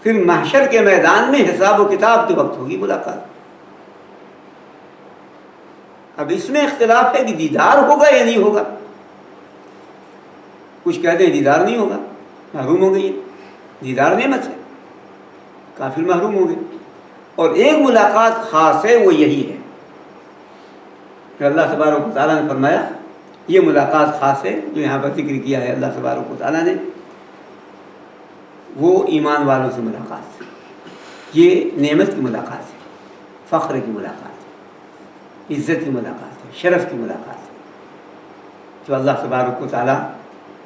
پھر محشر کے میدان میں حساب و کتاب کے وقت ہوگی ملاقات. اب اس میں اختلاف ہے کہ دیدار ہوگا یا نہیں ہوگا. کچھ کہتے ہیں دیدار نہیں ہوگا، محروم ہو گئی ہے، دیدار نعمت ہے، کافر محروم ہو گئے. اور ایک ملاقات خاص ہے، وہ یہی ہے کہ اللہ تبارک و تعالیٰ نے فرمایا یہ ملاقات خاص ہے جو یہاں پر ذکر کیا ہے اللہ تبارک و تعالیٰ نے، وہ ایمان والوں سے ملاقات ہے. یہ نعمت کی ملاقات ہے، فخر کی ملاقات ہے، عزت کی ملاقات ہے، شرف کی ملاقات ہے، جو اللہ تبارک و تعالیٰ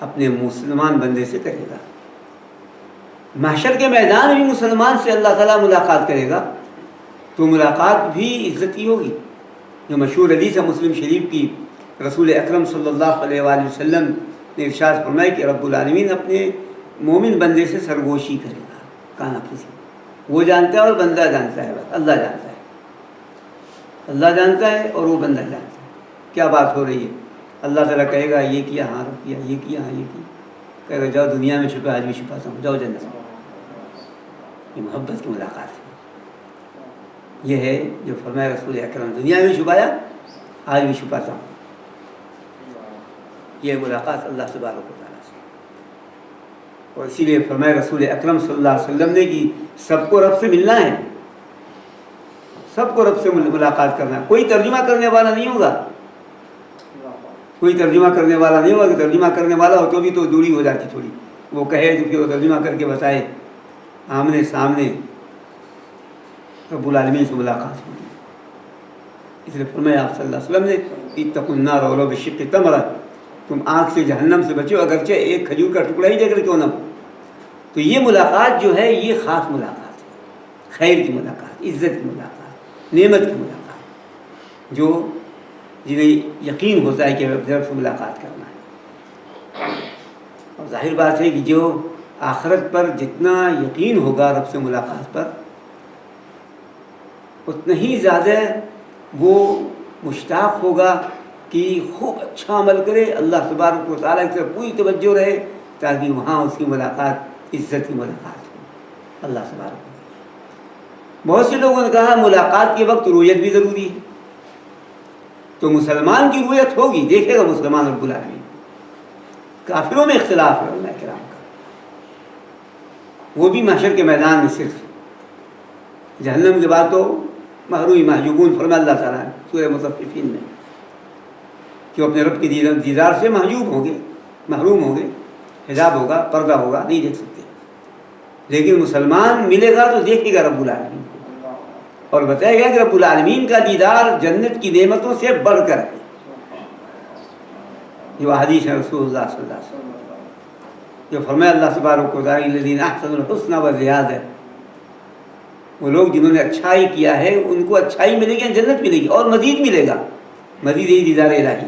اپنے مسلمان بندے سے کرے گا. محشر کے میدان بھی مسلمان سے اللہ تعالیٰ ملاقات کرے گا تو ملاقات بھی عزت کی ہوگی. جو مشہور حدیث ہے مسلم شریف کی، رسول اکرم صلی اللہ علیہ وآلہ وسلم نے ارشاد فرمایا کہ رب العالمین اپنے مومن بندے سے سرگوشی کرے گا، کانا کسی وہ جانتا ہے اور بندہ جانتا ہے، بس اللہ جانتا ہے، اللہ جانتا ہے اور وہ بندہ جانتا ہے کیا بات ہو رہی ہے. اللہ تعالیٰ کہے گا یہ کیا، ہاں رب کیا، یہ کیا، ہاں یہ کیا. کہے گا جاؤ دنیا میں چھپا، آج بھی چھپاتا ہوں، جاؤ جنت میں. یہ محبت کی ملاقات ہے. یہ ہے جو فرمایا رسول اکرم، دنیا میں چھپایا، آج بھی چھپاتا ہوں. یہ ملاقات اللہ تبارک و تعالیٰ سے. اور اسی لیے فرمایا رسول اکرم صلی اللہ علیہ وسلم نے کہ سب کو رب سے ملنا ہے، سب کو رب سے ملاقات کرنا ہے. کوئی ترجمہ کرنے والا نہیں ہوگا، کوئی ترجمہ کرنے والا نہیں ہوگا. کہ ترجمہ کرنے والا ہو تو بھی تو دوری ہو جاتی تھوڑی، وہ کہے تو کہ وہ ترجمہ کر کے بتائے. آمنے سامنے رب العالمین سے ملاقات ہوگی. اس لیے فرمایا آپ صلی اللہ علیہ وسلم نے اتقوا النار ولو بشق تمرہ، تم آگ سے جہنم سے بچو اگرچہ ایک کھجور کا ٹکڑا ہی دے کر کیوں نہ ہو. تو یہ ملاقات جو ہے یہ خاص ملاقات ہے، خیر کی ملاقات، عزت کی ملاقات، نعمت کی ملاقات، جو جنہیں یقین ہوتا ہے کہ رب سے ملاقات کرنا ہے. اور ظاہر بات ہے کہ جو آخرت پر جتنا یقین ہوگا رب سے ملاقات پر، اتنا ہی زیادہ وہ مشتاق ہوگا کہ خوب اچھا عمل کرے، اللہ تبارک و تعالیٰ کی طرف پوری توجہ رہے تاکہ وہاں اس کی ملاقات عزت کی ملاقات ہو اللہ تبارک و تعالیٰ. بہت سے لوگوں نے کہا ملاقات کے وقت رویت بھی ضروری ہے. تو مسلمان کی رویت ہوگی، دیکھے گا مسلمان رب العالمین. کافروں میں اختلاف ہے علماء کرام کا، وہ بھی محشر کے میدان میں صرف. جہنم کے بعد تو محروم محجوبون فرمایا اللہ تعالیٰ نے سورہ مطففین میں کہ وہ اپنے رب کے دیدار سے محجوب ہوں گے، محروم ہوں گے، حجاب ہوگا، پردہ ہوگا، نہیں دیکھ سکتے. لیکن مسلمان ملے گا تو دیکھے گا رب العالمین کو، اور بتایا گیا کہ رب العالمین کا دیدار جنت کی نعمتوں سے بڑھ کر ہے. جو حدیث ہے رسول اللہ صلی اللہ علیہ وسلم جو فرمایا اللہ تبارک و تعالیٰ الذین احسنوا الحسنى وزیادہ، وہ لوگ جنہوں نے اچھائی کیا ہے ان کو اچھائی ملے گی، جنت ملے گی اور مزید ملے گا. مزید یہی دیدار الہی،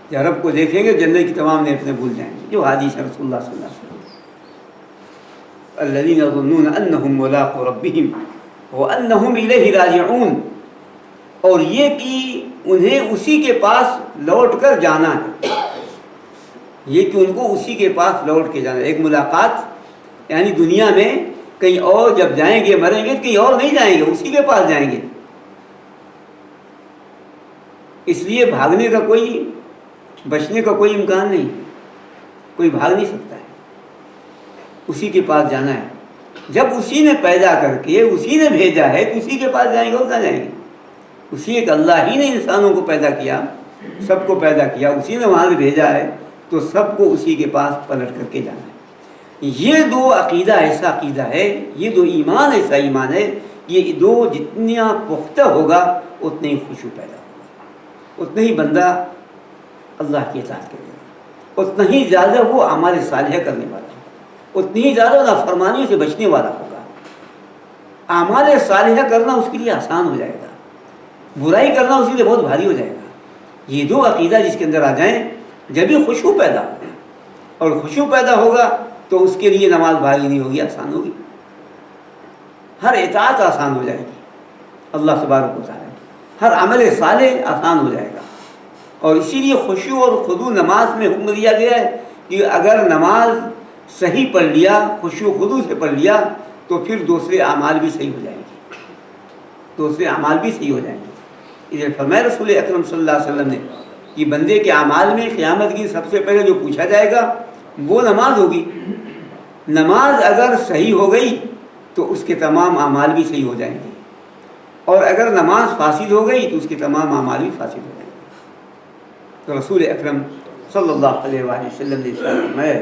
جب رب کو دیکھیں گے جنت کی تمام نعمتیں بھول جائیں گے. جو حدیث ہے رسول اللہ صلی اللہ علیہ وسلم الذین یظنون انہم ملاقو ربہم وانہم الیہ راجعون، اور یہ کہ انہیں اسی کے پاس لوٹ کر جانا ہے، یہ کہ ان کو اسی کے پاس لوٹ کے جانا ہے. ایک ملاقات یعنی دنیا میں کہیں اور جب جائیں گے مریں گے کہیں اور نہیں جائیں گے، اسی کے پاس جائیں گے. اس لیے بھاگنے کا کوئی، بچنے کا کوئی امکان نہیں، کوئی بھاگ نہیں سکتا ہے. اسی کے پاس جانا ہے. جب اسی نے پیدا کر کے اسی نے بھیجا ہے تو اسی کے پاس جائیں گے اور کہاں جائیں گے. اسی ایک اللہ ہی نے انسانوں کو پیدا کیا، سب کو پیدا کیا، اسی نے وہاں سے بھیجا ہے تو سب کو اسی کے پاس پلٹ کر کے جانا ہے. یہ دو عقیدہ ایسا عقیدہ ہے، یہ دو ایمان ایسا ایمان ہے، یہ دو جتنا پختہ ہوگا اتنے ہی خشوع پیدا ہوگا، اتنا ہی بندہ اللہ کی اطاعت کرے گا، اتنا ہی زیادہ وہ اعمال صالحہ کرنے والا ہوگا، اتنی ہی زیادہ نافرمانیوں سے بچنے والا ہوگا. اعمال صالحہ کرنا اس کے لیے آسان ہو جائے گا، برائی کرنا اس کے لیے بہت بھاری ہو جائے گا. یہ دو عقیدہ جس کے اندر آ جائیں جب ہی خشوع پیدا ہوگا، اور خشوع پیدا ہوگا تو اس کے لیے نماز بھاری نہیں ہوگی، آسان ہوگی. ہر اطاعت آسان ہو جائے گی اللہ تبارک و تعالیٰ، ہر عمل صالح آسان ہو جائے گا. اور اسی لیے خشوع اور خضوع نماز میں حکم دیا گیا ہے کہ اگر نماز صحیح پڑھ لیا، خشوع و خضوع سے پڑھ لیا تو پھر دوسرے اعمال بھی صحیح ہو جائیں گے، دوسرے اعمال بھی صحیح ہو جائیں گے. اسے فرمایا رسول اکرم صلی اللہ علیہ وسلم نے کہ بندے کے اعمال میں قیامت کی سب سے پہلے جو پوچھا جائے گا وہ نماز ہوگی. نماز اگر صحیح ہو گئی تو اس کے تمام اعمال بھی صحیح ہو جائیں گے، اور اگر نماز فاسد ہو گئی تو اس کے تمام اعمال بھی فاسد ہو جائیں گے. تو رسول اکرم صلی اللہ علیہ وآلہ وسلم نے فرمایا،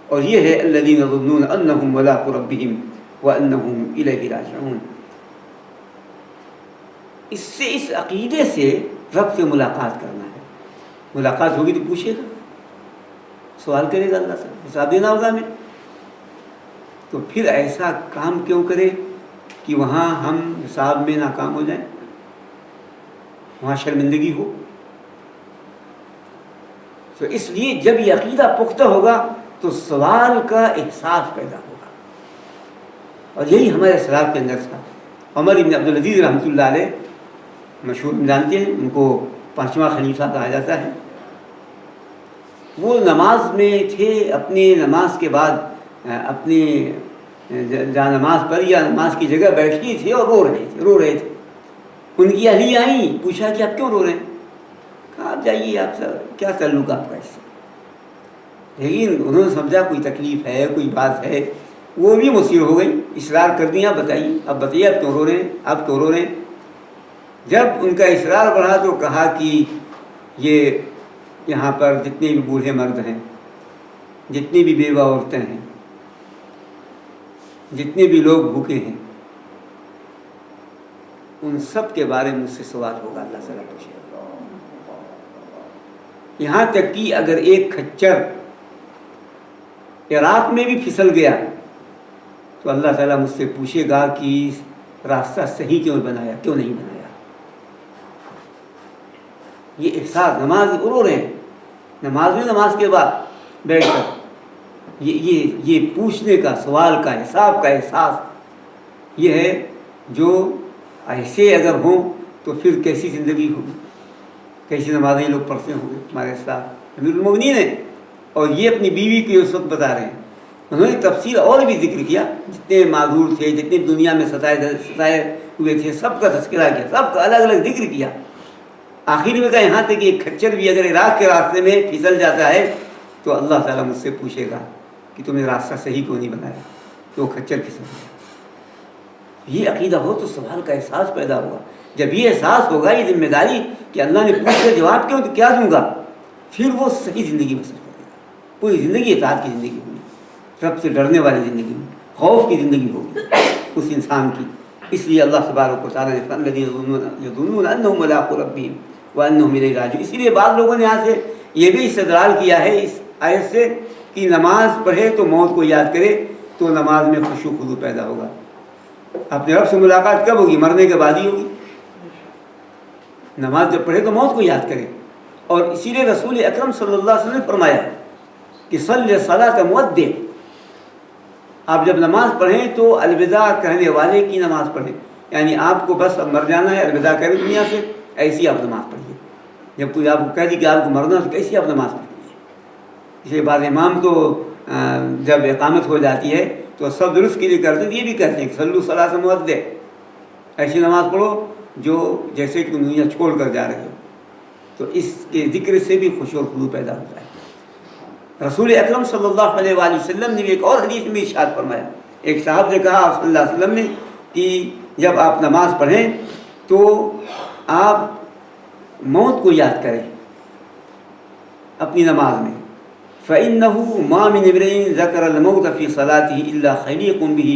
اور یہ ہے الذین یظنون انہم ملاقو ربہم وانہم الیہ راجعون. اس سے، اس عقیدے سے رب سے ملاقات کرنا ہے. ملاقات ہوگی تو پوچھے گا، سوال کرے گا، اللہ سے حساب دینا ہوگا ہمیں. تو پھر ایسا کام کیوں کرے کہ وہاں ہم حساب میں ناکام ہو جائیں، وہاں شرمندگی ہو. تو اس لیے جب یہ عقیدہ پختہ ہوگا تو سوال کا احساس پیدا ہوگا. اور یہی ہمارے سلف کے اندر تھا. عمر بن عبدالعزیز رحمۃ اللہ علیہ مشہور جانتے ہیں، ان کو پانچواں خلیفہ کہا جاتا ہے. وہ نماز میں تھے، اپنی نماز کے بعد اپنی جہاں نماز پر یا نماز کی جگہ بیٹھی تھے اور رو رہے تھے. ان کی اہلیہ آئیں، پوچھا کہ آپ کیوں رو رہے ہیں؟ کہا آپ جائیے، آپ سے کیا تعلق آپ کا اس سے؟ لیکن انہوں نے سمجھا کوئی تکلیف ہے، کوئی بات ہے، وہ بھی مصیر ہو گئی، اصرار کر دیا، بتائیے اب بتائیے آپ کیوں رو رہے ہیں، آپ کیوں رو رہے ہیں؟ جب ان کا اصرار بڑھا تو کہا کہ یہ یہاں پر جتنے بھی بوڑھے مرد ہیں، جتنی بھی بیوہ عورتیں ہیں، جتنے بھی لوگ بھوکے ہیں، ان سب کے بارے میں مجھ سے سوال ہوگا، اللہ تعالیٰ پوچھے گا۔ یہاں تک کہ اگر ایک کھچر عراق میں بھی پھسل گیا تو اللہ تعالیٰ مجھ سے پوچھے گا کہ راستہ صحیح کیوں بنایا، کیوں نہیں بنایا۔ یہ احساس نماز رو رہے ہیں، نماز کے بعد بیٹھ کر یہ پوچھنے کا، سوال کا، حساب کا احساس یہ ہے، جو ایسے اگر ہوں تو پھر کیسی زندگی ہوگی، کیسی نمازیں لوگ پڑھتے ہوں گے۔ ہمارے ساتھ امیر المومنین ہیں اور یہ اپنی بیوی کی اس وقت بتا رہے ہیں، انہوں نے تفصیل اور بھی ذکر کیا، جتنے معذور تھے، جتنے دنیا میں ستائے ہوئے تھے، سب کا تذکرہ کیا، سب کا الگ الگ ذکر کیا۔ آخر میں کہا یہاں تک کہ ایک کھچر بھی اگر عراق کے راستے میں پھسل جاتا ہے تو اللہ تعالیٰ مجھ سے پوچھے گا کہ تم نے راستہ صحیح کیوں نہیں بنایا، تو وہ کھچر پھسل گیا۔ یہ عقیدہ ہو تو سوال کا احساس پیدا ہوگا۔ جب یہ احساس ہوگا، یہ ذمہ داری کہ اللہ نے پوچھ کر جواب کیوں، تو کیا دوں گا، پھر وہ صحیح زندگی بسر کرے گا۔ پوری زندگی اطاعت کی زندگی ہوگی، رب سے ڈرنے والی زندگی ہوگی، خوف کی زندگی ہوگی اس انسان کی۔ اس لیے اللہ تبارک و تعالیٰ نے الذین یظنون انہم ملاقو ربہم وانہم الیہ راجعون، اسی لیے بعض لوگوں نے یہاں سے یہ بھی استدلال کیا ہے اس آیت سے کہ نماز پڑھے تو موت کو یاد کرے تو نماز میں خشوع و خضوع پیدا ہوگا۔ اپنے رب سے ملاقات کب ہوگی؟ مرنے کے بعد ہی ہوگی۔ نماز جب پڑھے تو موت کو یاد کرے، اور اسی لیے رسول اکرم صلی اللہ علیہ وسلم نے فرمایا کہ صلی صلاۃ مودع، آپ جب نماز پڑھیں تو الوداع کہنے والے کی نماز پڑھیں، یعنی آپ کو بس اب مر جانا ہے، الوداع کریں دنیا سے، ایسی آپ نماز پڑھیے۔ جب کوئی آپ کو کہہ دی کہ آپ کو مرنا ہے تو کیسی آپ نماز پڑھیے؟ اس لیے بعض امام تو جب اقامت ہو جاتی ہے تو سب درست کے لیے کرتے ہیں، یہ بھی کہتے ہیں کہ صلو صلاۃ مودع، ایسی نماز پڑھو جو جیسے کہ دنیا چھوڑ کر جا رہے ہو، تو اس کے ذکر سے بھی خشوع و خضوع پیدا ہوتا ہے۔ رسول اکرم صلی اللہ علیہ وآلہ وسلم نے ایک اور حدیث میں ارشاد فرمایا، ایک صاحب سے کہا صلی اللہ علیہ وسلم نے کہ جب آپ نماز پڑھیں تو آپ موت کو یاد کریں اپنی نماز میں، فَإِنَّهُ مَا مِنْ امْرِئٍ ذَكَرَ الْمَوْتَ فِي صَلَاتِهِ إِلَّا خَلِيقٌ بِهِ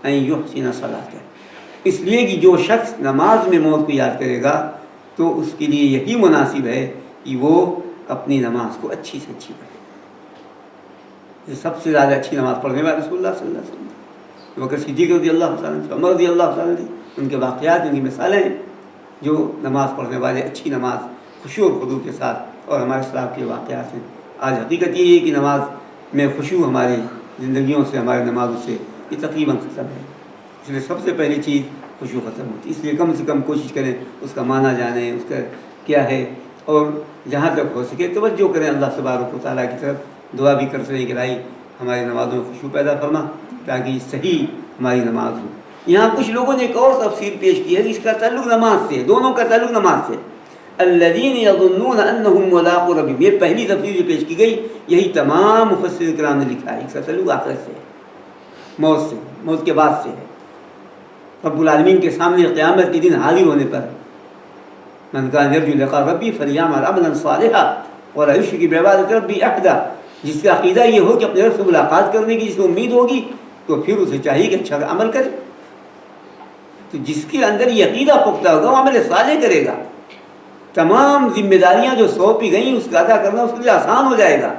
أَنْ يُحْسِنَ صَلَاتَهُ، اس لیے کہ جو شخص نماز میں موت کو یاد کرے گا تو اس کے لیے یہی مناسب ہے کہ وہ اپنی نماز کو اچھی سے اچھی پڑھے۔ یہ سب سے زیادہ اچھی نماز پڑھنے والے رسول اللہ صلی اللہ علیہ وسلم، بکر صدیق رضی اللہ عنہ، عمر رضی اللہ عنہ، ان کے واقعات، ان کی مثالیں ہیں جو نماز پڑھنے والے اچھی نماز خشوع و خضوع کے ساتھ، اور ہمارے اسلاف کے واقعات ہیں۔ آج حقیقت یہ ہے کہ نماز میں خشوع ہماری زندگیوں سے، ہماری نمازوں سے یہ تقریباً ختم ہے۔ اس لیے سب سے پہلی چیز خشوع ختم ہوتی ہے، اس لیے کم سے کم کوشش کریں اس کا معنی جانیں، اس کا کیا ہے، اور جہاں تک ہو سکے توجہ کریں اللہ تبارک و تعالیٰ کی طرف، دعا بھی کرتے رہیں کہ الہی ہماری نمازوں میں خشوع پیدا فرما تاکہ صحیح ہماری نماز ہو۔ یہاں کچھ لوگوں نے ایک اور تفسیر پیش کی ہے کہ اس کا تعلق نماز سے، دونوں کا تعلق نماز سے، الذین یظنون انہم ملاقو ربہم، یہ پہلی تفسیر جو پیش کی گئی، یہی تمام مفسرین کرام نے لکھا ہے، اس کا تعلق آخرت سے، موت سے، موت کے بعد سے ہے۔ رب العالمین کے سامنے قیامت کے دن حاضر ہونے پر من کان یرجو لقاء ربی فلیعمل عملا صالحا ولا یشرک بعبادۃ ربہ احدا، جس کا عقیدہ یہ ہو کہ اپنے رب سے ملاقات کرنے کی جس کو امید ہوگی تو پھر اسے چاہیے کہ اچھا عمل کرے۔ تو جس کے اندر یہ عقیدہ پختہ ہوگا وہ عمل صالح کرے گا، تمام ذمہ داریاں جو سونپی گئیں اس کا ادا کرنا اس کے لیے آسان ہو جائے گا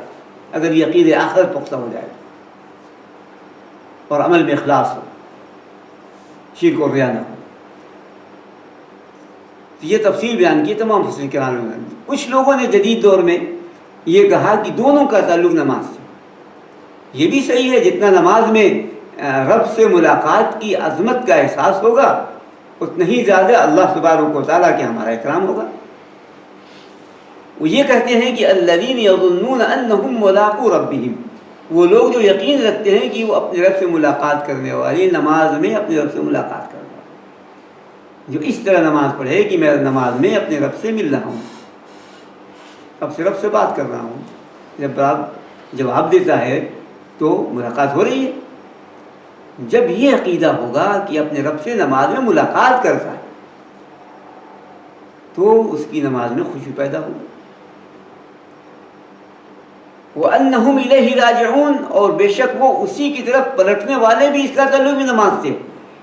اگر یہ عقیدہ آخرت پختہ ہو جائے اور عمل میں اخلاص ہو، شرک اور ریا نہ ہو۔ یہ تفصیل بیان کی تمام مفسرین کرام نے۔ کچھ لوگوں نے جدید دور میں یہ کہا کہ دونوں کا تعلق نماز سے، یہ بھی صحیح ہے، جتنا نماز میں رب سے ملاقات کی عظمت کا احساس ہوگا اتنا ہی زیادہ اللہ تبارک و تعالیٰ کے ہمارا اکرام ہوگا۔ وہ یہ کہتے ہیں کہ الذین یظنون انہم ملاقو ربہم، وہ لوگ جو یقین رکھتے ہیں کہ وہ اپنے رب سے ملاقات کرنے والی، نماز میں اپنے رب سے ملاقات کرنے والی، جو اس طرح نماز پڑھے کہ میں نماز میں اپنے رب سے مل رہا ہوں۔ اب سے رب سے بات کر رہا ہوں. جب رب جواب دیتا ہے تو ملاقات ہو رہی ہے. جب یہ عقیدہ ہوگا کہ اپنے رب سے نماز میں ملاقات کرتا ہے تو اس کی نماز میں خوشی پیدا ہوگی. وَأَنَّهُمْ إِلَيْهِ رَاجِعُونَ، اور بے شک وہ اسی کی طرف پلٹنے والے بھی. اس کا تعلق بھی نماز سے.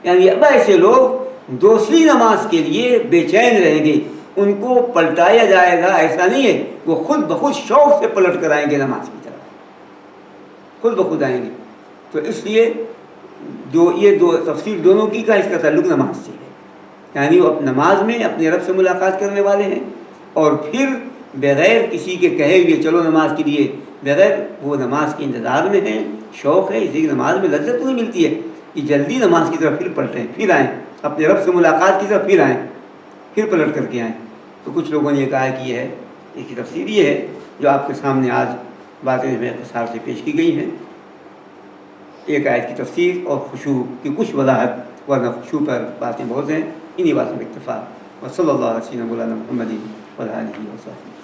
یعنی اب ایسے لوگ دوسری نماز کے لیے بے چین رہیں گے، ان کو پلٹایا جائے گا ایسا نہیں ہے. وہ خود بخود شوق سے پلٹ کر آئیں گے نماز کی طرف، خود بخود آئیں گے. تو اس لیے یہ دو تفسیر دونوں کی کا اس کا تعلق نماز سے ہے. یعنی وہ نماز میں اپنے رب سے ملاقات کرنے والے ہیں، اور پھر بغیر کسی کے کہے ہوئے چلو نماز کے لیے، بغیر وہ نماز کے انتظار میں ہیں. شوق ہے، اسی نماز میں لذت نہیں ملتی ہے کہ جلدی نماز کی طرف پھر پلٹیں، پھر آئیں اپنے رب سے ملاقات کی طرف، پھر آئیں، پھر پلٹ کر کے آئیں. تو کچھ لوگوں نے یہ کہا کہ یہ ہے، اس کی تفسیر یہ ہے جو آپ کے سامنے آج باتیں میں اختصار سے پیش کی گئی ہیں. ایک آیت کی تفسیر اور خشوع کی کچھ وضاحت، ورنہ خشوع پر باتیں بہت ہیں. انہی باتوں میں اکتفا. وصلی اللہ علیہ وسلم مولانا محمد وعلی آلہ وصحبہ.